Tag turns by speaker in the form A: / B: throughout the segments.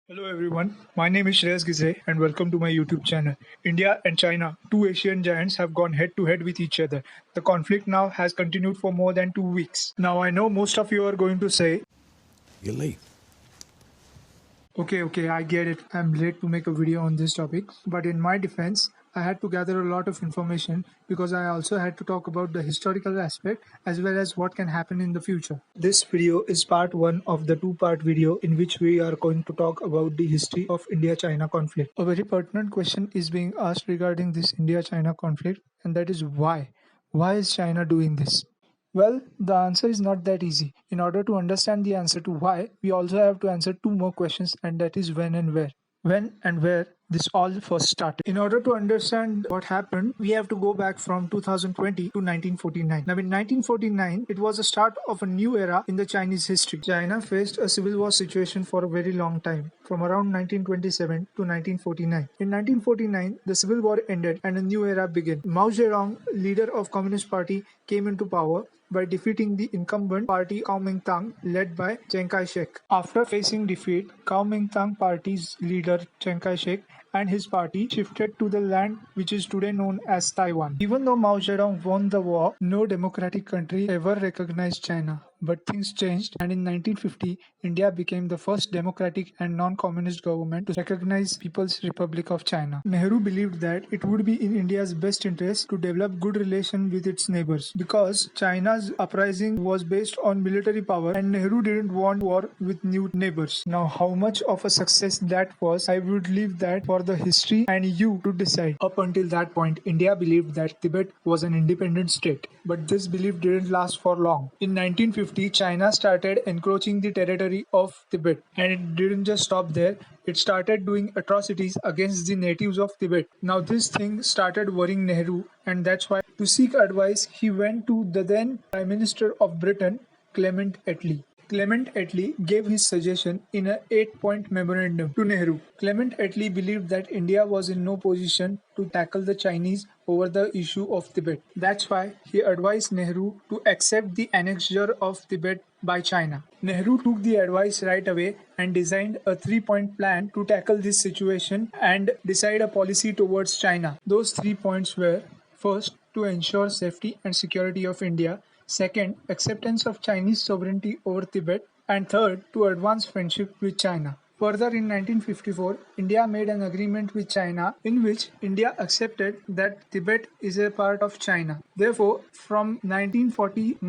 A: Hello everyone, my name is Shreyas Gizre and welcome to my YouTube channel. India and China, two Asian giants, have gone head to head with each other. The conflict now has continued for more than 2 weeks. Now I know most of you are going to say,
B: You're late.
A: okay, I get it. I'm late to make a video on this topic. But in my defense, I had to gather a lot of information because I also had to talk about the historical aspect as well as what can happen in the future. This video is part 1 of the two-part video in which we are going to talk about the history of India-China conflict. A very pertinent question is being asked regarding this India-China conflict, and that is why. Why is China doing this? Well, the answer is not that easy. In order to understand the answer to why, we also have to answer two more questions, and that is when and where. When and where this all first started. In order to understand what happened, we have to go back from 2020 to 1949. Now, in 1949, it was the start of a new era in the Chinese history. China faced a civil war situation for a very long time, from around 1927 to 1949. In 1949, the civil war ended and a new era began. Mao Zedong, leader of Communist Party, came into power by defeating the incumbent party Kuomintang led by Chiang Kai-shek. After facing defeat, Kuomintang party's leader Chiang Kai-shek and his party shifted to the land which is today known as Taiwan. Even though Mao Zedong won the war, no democratic country ever recognized China. But things changed, and in 1950, India became the first democratic and non-communist government to recognize People's Republic of China. Nehru believed that it would be in India's best interest to develop good relations with its neighbors because China's uprising was based on military power and Nehru didn't want war with new neighbors. Now, how much of a success that was, I would leave that for the history and you to decide. Up until that point, India believed that Tibet was an independent state, but this belief didn't last for long. In 1950, China started encroaching the territory of Tibet, and it didn't just stop there. It started doing atrocities against the natives of Tibet. Now this thing started worrying Nehru, and that's why, to seek advice, he went to the then Prime Minister of Britain, Clement Attlee. Clement Attlee gave his suggestion in an 8-point memorandum to Nehru. Clement Attlee believed that India was in no position to tackle the Chinese over the issue of Tibet. That's why he advised Nehru to accept the annexure of Tibet by China. Nehru took the advice right away and designed a 3-point plan to tackle this situation and decide a policy towards China. Those 3 points were: first, to ensure safety and security of India; second, acceptance of Chinese sovereignty over Tibet; and third, to advance friendship with China. Further, in 1954, India made an agreement with China in which India accepted that Tibet is a part of China. Therefore, from 1949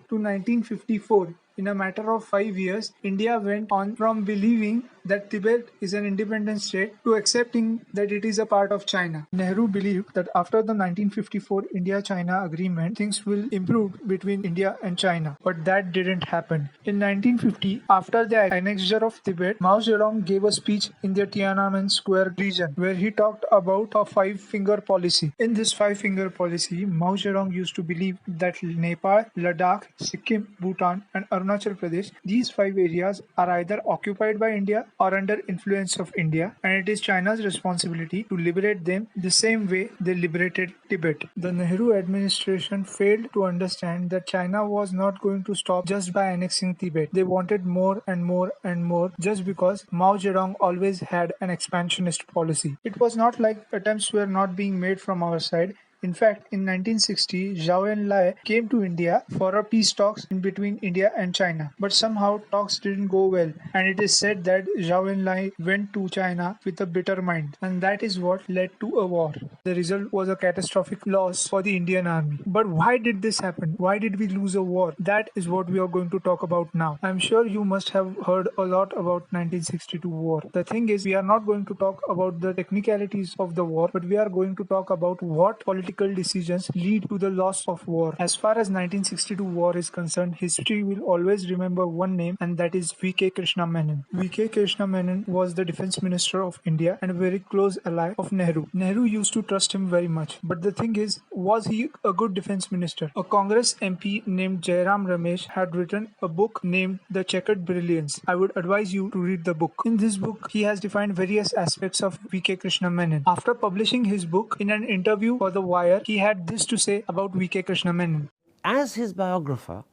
A: to 1954, in a matter of 5 years, India went on from believing that Tibet is an independent state to accepting that it is a part of China. Nehru believed that after the 1954 India-China agreement, things will improve between India and China. But that didn't happen. In 1950, after the annexure of Tibet, Mao Zedong gave a speech in the Tiananmen Square region where he talked about a 5-finger policy. In this 5-finger policy, Mao Zedong used to believe that Nepal, Ladakh, Sikkim, Bhutan, and Arunachal Pradesh, these 5 areas are either occupied by India or under influence of India, and it is China's responsibility to liberate them the same way they liberated Tibet. The Nehru administration failed to understand that China was not going to stop just by annexing Tibet. They wanted more and more and more just because Mao Zedong always had an expansionist policy. It was not like attempts were not being made from our side. In fact, in 1960, Zhou Enlai came to India for a peace talks in between India and China. But somehow talks didn't go well, and it is said that Zhou Enlai went to China with a bitter mind, and that is what led to a war. The result was a catastrophic loss for the Indian army. But why did this happen? Why did we lose a war? That is what we are going to talk about now. I'm sure you must have heard a lot about 1962 war. The thing is, we are not going to talk about the technicalities of the war, but we are going to talk about what political decisions lead to the loss of war. As far as 1962 war is concerned, history will always remember one name, and that is V.K. Krishna Menon. V.K. Krishna Menon was the defense minister of India and a very close ally of Nehru. Nehru used to trust him very much. But the thing is, was he a good defense minister? A Congress MP named Jairam Ramesh had written a book named The Checkered Brilliance. I would advise you to read the book. In this book, he has defined various aspects of V.K. Krishna Menon. After publishing his book, in an interview for The Wire, he had this to say about V.K. Krishna Menon.
B: As his biographer,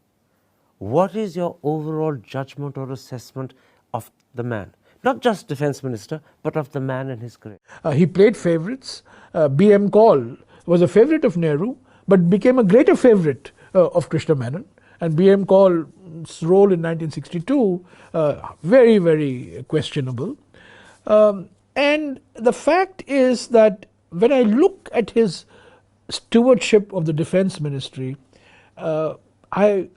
B: what is your overall judgment or assessment of the man? not just defense minister, but of the man and his career.
C: He played favorites. B.M. Kaul was a favorite of Nehru, but became a greater favorite of Krishna Menon. And B.M. Kaul's role in 1962, very, very questionable. And the fact is that when I look at his stewardship of the defense ministry, I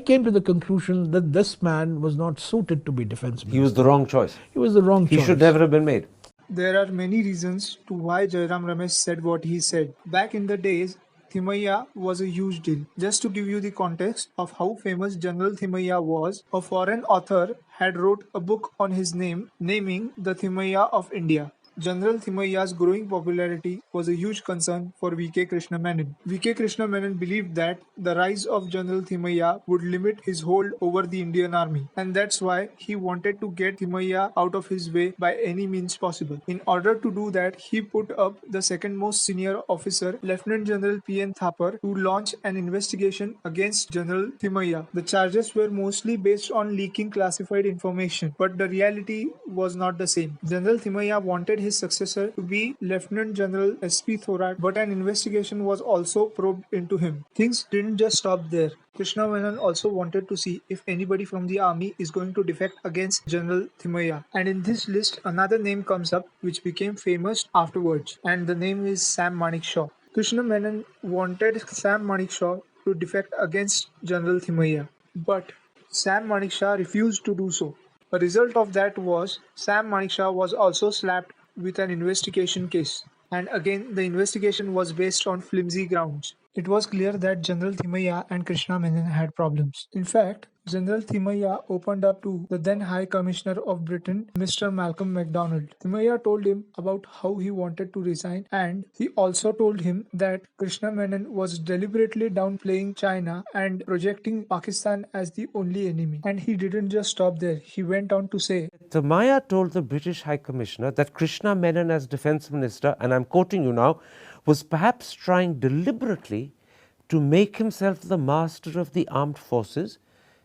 C: came to the conclusion that this man was not suited to be defense minister.
B: He was the wrong choice.
C: He was the wrong choice.
B: He should never have been made.
A: There are many reasons to why Jairam Ramesh said what he said. Back in the days, Thimayya was a huge deal. Just to give you the context of how famous General Thimayya was, a foreign author had wrote a book on his name, naming the Thimayya of India. General Thimayya's growing popularity was a huge concern for V.K. Krishna Menon. V.K. Krishna Menon believed that the rise of General Thimayya would limit his hold over the Indian army, and that's why he wanted to get Thimayya out of his way by any means possible. In order to do that, he put up the second most senior officer, Lieutenant General P.N. Thapar, to launch an investigation against General Thimayya. The charges were mostly based on leaking classified information, but the reality was not the same. General Thimayya wanted his successor to be Lieutenant General S.P. Thorat, but an investigation was also probed into him. Things didn't just stop there. Krishna Menon also wanted to see if anybody from the army is going to defect against General Thimayya. And in this list, another name comes up which became famous afterwards, and the name is Sam Manekshaw. Krishna Menon wanted Sam Manekshaw to defect against General Thimayya, but Sam Manekshaw refused to do so. A result of that was Sam Manekshaw was also slapped with an investigation case, and again the investigation was based on flimsy grounds. It was clear that General Thimayya and Krishna Menon had problems. In fact, General Thimayya opened up to the then High Commissioner of Britain, Mr. Malcolm MacDonald. Thimayya told him about how he wanted to resign, and he also told him that Krishna Menon was deliberately downplaying China and projecting Pakistan as the only enemy. And he didn't just stop there. He went on to say,
B: Thimayya told the British High Commissioner that Krishna Menon as defense minister, and I'm quoting you now, was perhaps trying deliberately to make himself the master of the armed forces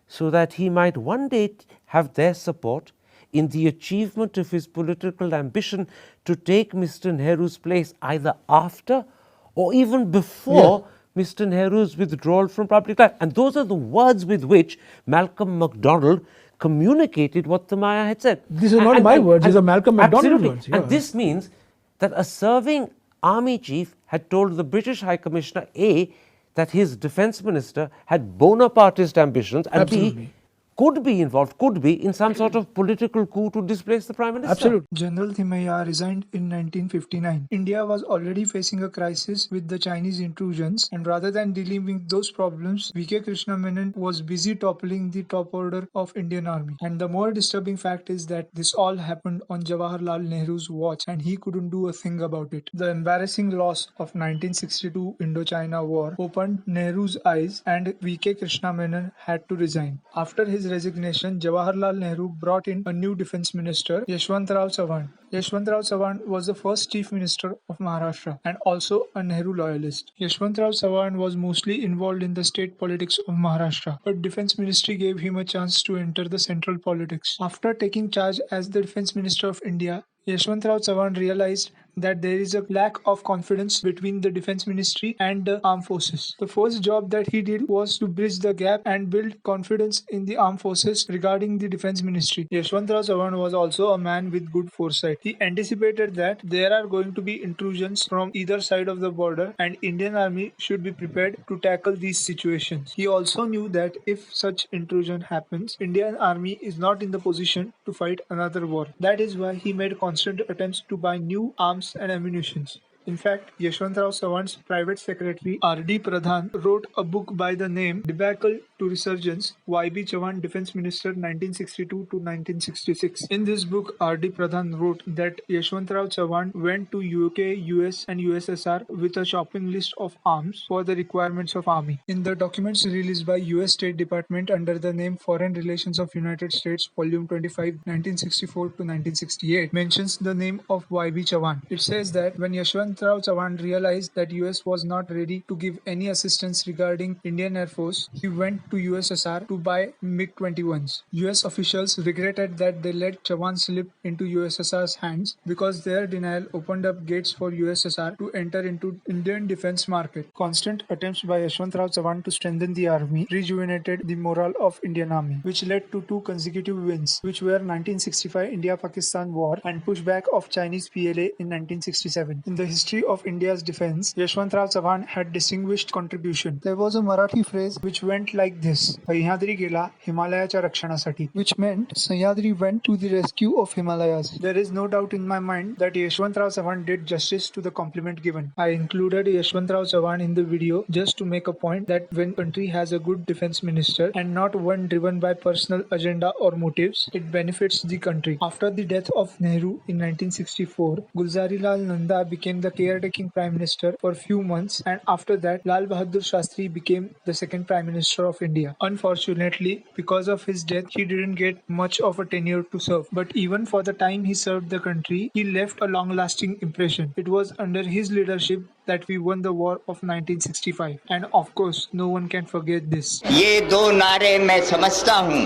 B: so that he might one day have their support in the achievement of his political ambition to take Mr. Nehru's place either after or even before Mr. Nehru's withdrawal from public life. And those are the words with which Malcolm MacDonald communicated what Thimayya had said.
C: These are not my words, these are Malcolm MacDonald's words.
B: And this means that a serving army chief had told the British High Commissioner, A, that his defense minister had Bonapartist ambitions, and B, could be in some sort of political coup to displace the Prime Minister.
C: Absolutely.
A: General Thimayya resigned in 1959. India was already facing a crisis with the Chinese intrusions, and rather than dealing with those problems, V.K. Krishna Menon was busy toppling the top order of Indian Army. And the more disturbing fact is that this all happened on Jawaharlal Nehru's watch, and he couldn't do a thing about it. The embarrassing loss of 1962 Indochina War opened Nehru's eyes, and V.K. Krishna Menon had to resign. After his resignation, Jawaharlal Nehru brought in a new defense minister, Yashwantrao Chauhan. Yashwantrao Chauhan was the first chief minister of Maharashtra and also a Nehru loyalist. Yashwantrao Chauhan was mostly involved in the state politics of Maharashtra, but defense ministry gave him a chance to enter the central politics. After taking charge as the defense minister of India, Yashwantrao Chauhan realized that there is a lack of confidence between the defense ministry and the armed forces. The first job that he did was to bridge the gap and build confidence in the armed forces regarding the defense ministry. Yashwantrao Chauhan was also a man with good foresight. He anticipated that there are going to be intrusions from either side of the border, and Indian army should be prepared to tackle these situations. He also knew that if such intrusion happens, Indian army is not in the position to fight another war. That is why he made constant attempts to buy new arms and ammunition. In fact, Yashwantrao Chauhan's private secretary R.D. Pradhan wrote a book by the name Debacle to Resurgence, Y.B. Chauhan Defense Minister 1962 to 1966. In this book, R.D. Pradhan wrote that Yashwantrao Chauhan went to UK, US and USSR with a shopping list of arms for the requirements of army. In the documents released by US State Department under the name Foreign Relations of United States, Volume 25, 1964 to 1968, mentions the name of Y.B. Chauhan. It says that when Yashwantrao Yashwantrao Chavan realized that US was not ready to give any assistance regarding Indian Air Force. He went to USSR to buy MiG-21s. US officials regretted that they let Chavan slip into USSR's hands because their denial opened up gates for USSR to enter into Indian defense market. Constant attempts by Yashwantrao Chavan to strengthen the army rejuvenated the morale of Indian Army, which led to 2 consecutive wins, which were 1965 India-Pakistan War and pushback of Chinese PLA in 1967. In the history of India's defense, Yashwantrao Chavan had distinguished contribution. There was a Marathi phrase which went like this: "Sahyadri gela Himalayaच्या रक्षणासाठी," which meant Sahyadri went to the rescue of Himalayas. There is no doubt in my mind that Yashwantrao Chavan did justice to the compliment given. I included Yashwantrao Chavan in the video just to make a point that when country has a good defense minister and not one driven by personal agenda or motives, it benefits the country. After the death of Nehru in 1964, Gulzarilal Nanda became the caretaking prime minister for few months, and after that Lal Bahadur Shastri became the second prime minister of India. Unfortunately, because of his death, he didn't get much of a tenure to serve. But even for the time he served the country, he left a long-lasting impression. It was under his leadership that we won the war of 1965, and of course, no one can forget this.
D: ये दो नारे मैं समझता हूँ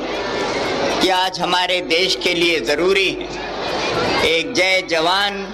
D: कि आज हमारे देश के लिए जरूरी है, एक जय जवान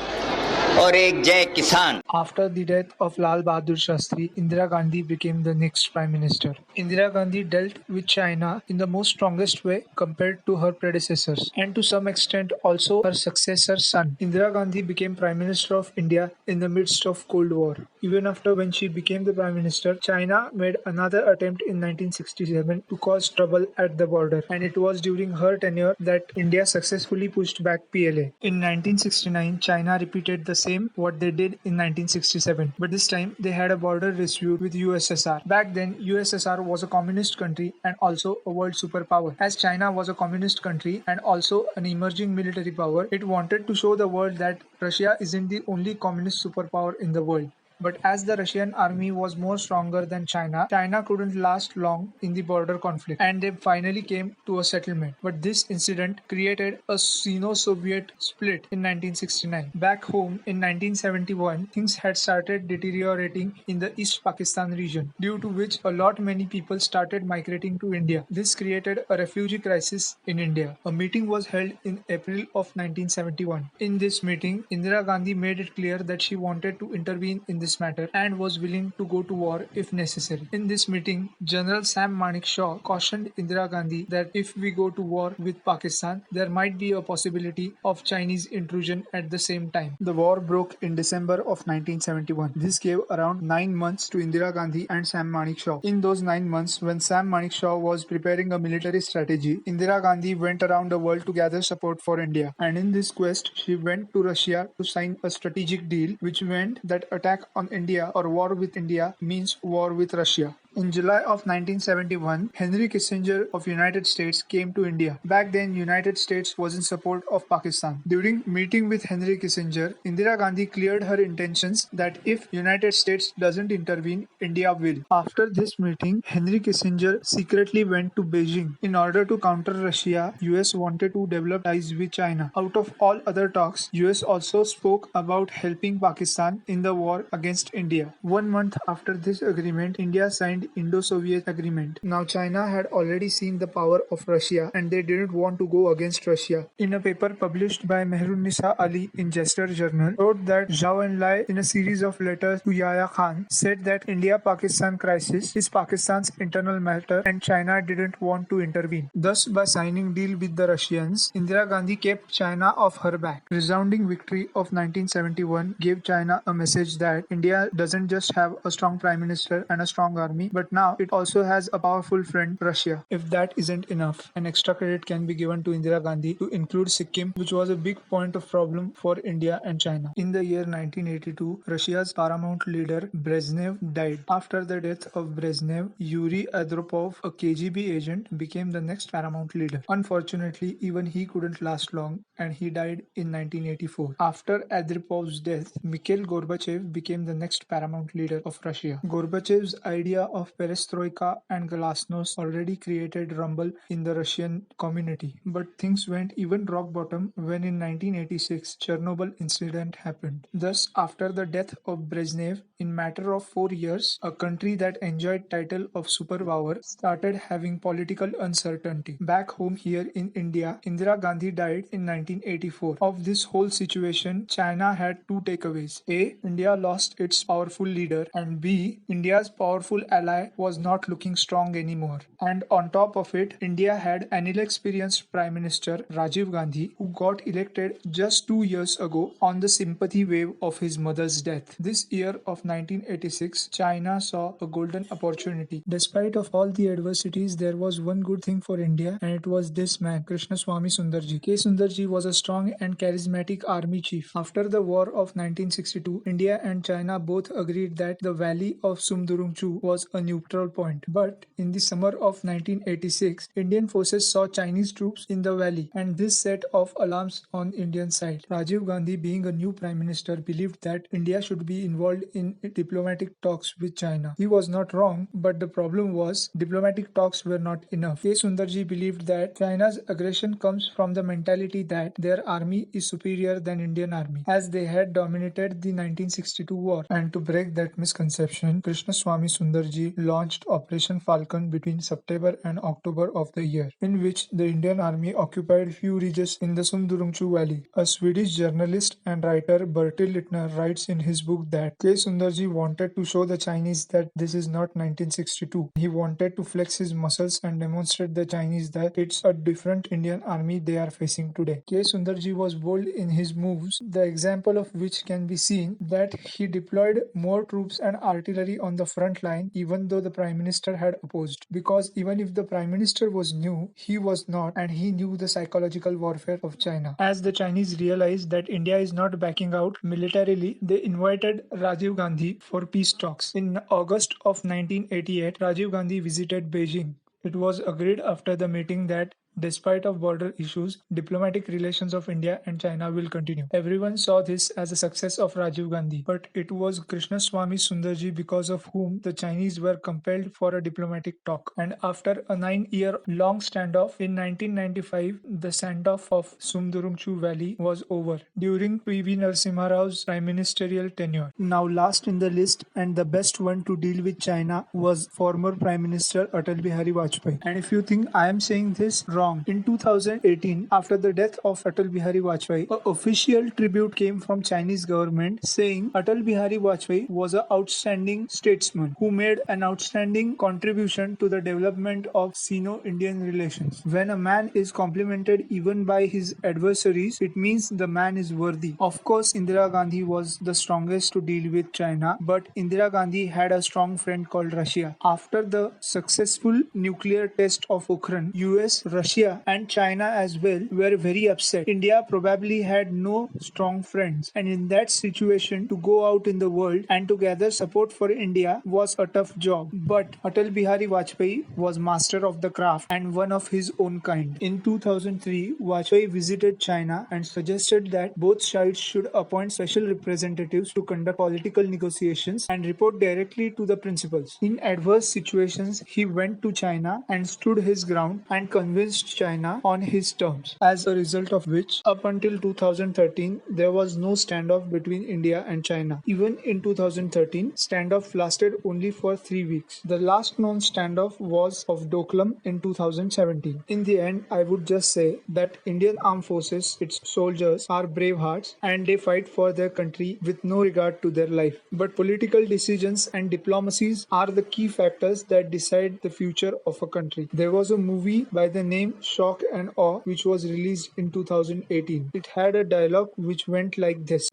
D: और एक जय किसान.
A: After the death of Lal Bahadur Shastri, Indira Gandhi became the next prime minister. Indira Gandhi dealt with China in the most strongest way compared to her predecessors, and to some extent also her successor's son. Indira Gandhi became prime minister of India in the midst of Cold War. Even after when she became the prime minister, China made another attempt in 1967 to cause trouble at the border, and it was during her tenure that India successfully pushed back PLA. In 1969, China repeated the same what they did in 1967, but this time they had a border dispute with USSR. Back then, USSR was a communist country and also a world superpower. As China was a communist country and also an emerging military power, it wanted to show the world that Russia isn't the only communist superpower in the world. But as the Russian army was more stronger than China, China couldn't last long in the border conflict, and they finally came to a settlement. But this incident created a Sino-Soviet split in 1969. Back home in 1971, things had started deteriorating in the East Pakistan region, due to which a lot many people started migrating to India. This created a refugee crisis in India. A meeting was held in April of 1971. In this meeting, Indira Gandhi made it clear that she wanted to intervene in this matter and was willing to go to war if necessary. In this meeting, General Sam Manekshaw cautioned Indira Gandhi that if we go to war with Pakistan, there might be a possibility of Chinese intrusion at the same time. The war broke in December of 1971. This gave around 9 months to Indira Gandhi and Sam Manekshaw. In those 9 months, when Sam Manekshaw was preparing a military strategy, Indira Gandhi went around the world to gather support for India. And in this quest, she went to Russia to sign a strategic deal, which meant that attack on India or war with India means war with Russia. In July of 1971, Henry Kissinger of United States came to India. Back then, United States was in support of Pakistan. During meeting with Henry Kissinger, Indira Gandhi cleared her intentions that if United States doesn't intervene, India will. After this meeting, Henry Kissinger secretly went to Beijing. In order to counter Russia, US wanted to develop ties with China. Out of all other talks, US also spoke about helping Pakistan in the war against India. 1 month after this agreement, India signed Indo-Soviet agreement. Now China had already seen the power of Russia and they didn't want to go against Russia. In a paper published by Mehrunisa Ali in Jester Journal, wrote that Zhou Enlai, in a series of letters to Yahya Khan, said that India-Pakistan crisis is Pakistan's internal matter and China didn't want to intervene. Thus, by signing deal with the Russians, Indira Gandhi kept China off her back. Resounding victory of 1971 gave China a message that India doesn't just have a strong prime minister and a strong army, but now it also has a powerful friend, Russia. If that isn't enough, an extra credit can be given to Indira Gandhi to include Sikkim, which was a big point of problem for India and China. In the year 1982, Russia's paramount leader Brezhnev died. After the death of Brezhnev, Yuri Andropov, a KGB agent, became the next paramount leader. Unfortunately, even he couldn't last long and he died in 1984. After Andropov's death, Mikhail Gorbachev became the next paramount leader of Russia. Gorbachev's idea of perestroika and glasnost already created rumble in the Russian community. But things went even rock bottom when in 1986 Chernobyl incident happened. Thus, after the death of Brezhnev, in matter of 4 years, a country that enjoyed title of superpower started having political uncertainty. Back home here in India, Indira Gandhi died in 1984. Of this whole situation, China had two takeaways. A. India lost its powerful leader, and B. India's powerful ally was not looking strong anymore. And on top of it, India had an inexperienced Prime Minister, Rajiv Gandhi, who got elected just 2 years ago on the sympathy wave of his mother's death. This year of 1986, China saw a golden opportunity. Despite of all the adversities, there was one good thing for India, and it was this man, Krishnaswamy Sundarji. K. Sundarji was a strong and charismatic army chief. After the War of 1962, India and China both agreed that the valley of Sumdurungchu was a neutral point. But in the summer of 1986, Indian forces saw Chinese troops in the valley, and this set off alarms on Indian side. Rajiv Gandhi, being a new prime minister, believed that India should be involved in diplomatic talks with China. He was not wrong, but the problem was diplomatic talks were not enough. K. Sundarji believed that China's aggression comes from the mentality that their army is superior than Indian army, as they had dominated the 1962 war. And to break that misconception, Krishnaswamy Sundarji launched Operation Falcon between September and October of the year, in which the Indian army occupied few ridges in the Sumdurungchu valley. A Swedish journalist and writer, Bertil Littner, writes in his book that K. Sundarji wanted to show the Chinese that this is not 1962. He wanted to flex his muscles and demonstrate the Chinese that it's a different Indian army they are facing today. K. Sundarji was bold in his moves, the example of which can be seen that he deployed more troops and artillery on the front line even though the Prime Minister had opposed. Because even if the Prime Minister was new, he was not, and he knew the psychological warfare of China. As the Chinese realized that India is not backing out militarily, they invited Rajiv Gandhi for peace talks. In August of 1988, Rajiv Gandhi visited Beijing. It was agreed after the meeting that despite of border issues, diplomatic relations of India and China will continue. Everyone saw this as a success of Rajiv Gandhi, but it was Krishnaswamy Sundarji because of whom the Chinese were compelled for a diplomatic talk. And after a 9-year-long standoff, in 1995, the standoff of Sumdurungchu Valley was over during P.V. Narasimha Rao's prime ministerial tenure. Now last in the list and the best one to deal with China was former Prime Minister Atal Bihari Vajpayee. And if you think I am saying this wrong, in 2018, after the death of Atal Bihari Vajpayee, an official tribute came from Chinese government saying Atal Bihari Vajpayee was an outstanding statesman who made an outstanding contribution to the development of Sino-Indian relations. When a man is complimented even by his adversaries, it means the man is worthy. Of course, Indira Gandhi was the strongest to deal with China, but Indira Gandhi had a strong friend called Russia. After the successful nuclear test of Pokhran, US, Russia and China as well were very upset. India probably had no strong friends, and in that situation to go out in the world and to gather support for India was a tough job. But Atal Bihari Vajpayee was master of the craft and one of his own kind. In 2003, Vajpayee visited China and suggested that both sides should appoint special representatives to conduct political negotiations and report directly to the principals. In adverse situations, he went to China and stood his ground and convinced China on his terms, as a result of which, up until 2013, there was no standoff between India and China. Even in 2013, standoff lasted only for 3 weeks. The last known standoff was of Doklam in 2017. In the end, I would just say that Indian Armed Forces, its soldiers, are brave hearts and they fight for their country with no regard to their life. But political decisions and diplomacies are the key factors that decide the future of a country. There was a movie by the name Shock and Awe which was released in 2018. It had a dialogue which went like this.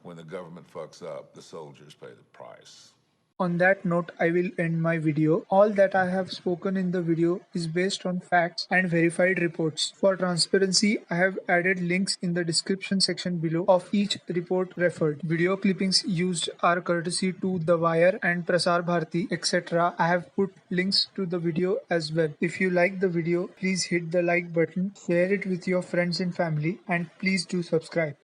E: When the government fucks up, the soldiers pay the price.
A: On that note, I will end my video. All that I have spoken in the video is based on facts and verified reports. For transparency, I have added links in the description section below of each report referred. Video clippings used are courtesy to The Wire and Prasar Bharati, etc. I have put links to the video as well. If you like the video, please hit the like button, share it with your friends and family, and please do subscribe.